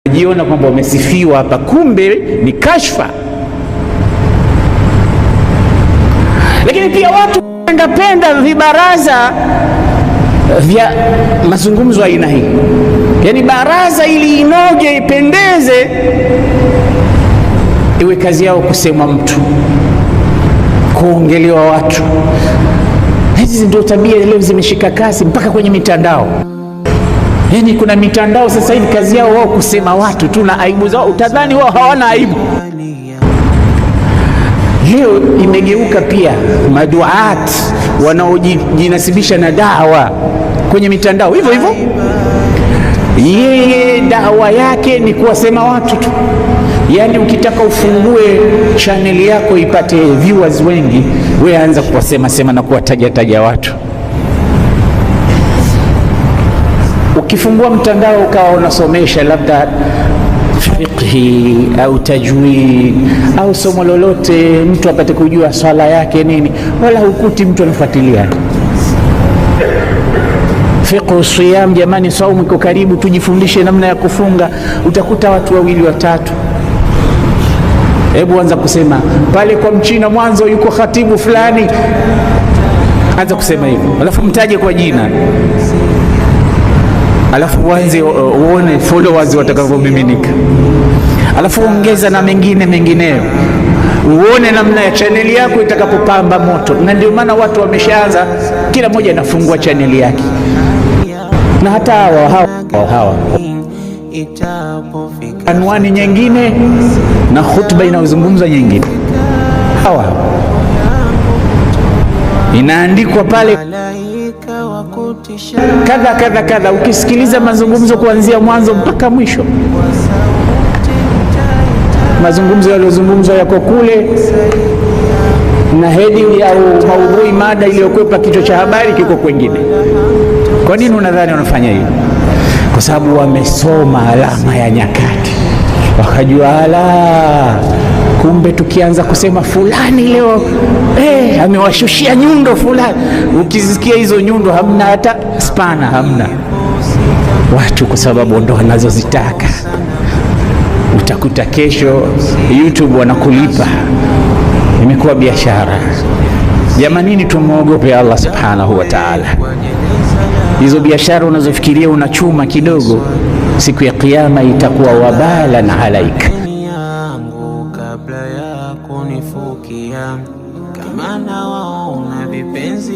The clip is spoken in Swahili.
jiona kwamba wamesifiwa hapa, kumbe ni kashfa. Lakini pia watu wanapenda vibaraza vya mazungumzo aina hii, yani baraza ili inoje ipendeze, iwe kazi yao kusema mtu, kuongelewa watu. Hizi ndio tabia leo zimeshika kasi mpaka kwenye mitandao. Yani kuna mitandao sasa hivi kazi yao wao kusema watu tu na aibu zao, utadhani wao hawana aibu. Leo imegeuka pia maduat wanaojinasibisha na dawa kwenye mitandao hivyo hivyo, yeye dawa yake ni kuwasema watu tu. Yani ukitaka ufungue channel yako ipate viewers wengi, wewe anza kuwasema sema na kuwataja watu. Ukifungua mtandao ukawa unasomesha labda fiqhi au tajwid au somo lolote, mtu apate kujua swala yake nini, wala hukuti mtu anafuatilia fiqh siyam. Jamani, saumu iko karibu, tujifundishe namna ya kufunga. Utakuta watu wawili watatu. Hebu anza kusema pale kwa Mchina mwanzo yuko khatibu fulani, anza kusema hivyo, alafu mtaje kwa jina, alafu uanze uone followers watakavyomiminika, alafu ongeza na mengineyo, uone namna ya chaneli yako itakapopamba moto. Na ndio maana watu wameshaanza, kila mmoja anafungua chaneli yake, na hata hawa anwani nyingine na hutuba inayozungumza nyingine, hawa inaandikwa pale kadha. Ukisikiliza mazungumzo kuanzia mwanzo mpaka mwisho, mazungumzo yaliyozungumzwa yako kule, na heading au maudhui, mada iliyokwepa kichwa cha habari kiko kwingine. Kwa nini unadhani wanafanya hivi? Kwa sababu wamesoma alama ya nyakati, wakajua kumbe tukianza kusema fulani leo amewashushia nyundo fulani, ukisikia hizo nyundo hamna hata spana, hamna watu, kwa sababu ndo wanazozitaka. Utakuta kesho YouTube wanakulipa, imekuwa biashara. Jamanini, tumuogope Allah subhanahu wa ta'ala. Hizo biashara unazofikiria unachuma kidogo, siku ya kiyama itakuwa wabalan alaika. Kabla ya kunifukia kama na waona vipenzi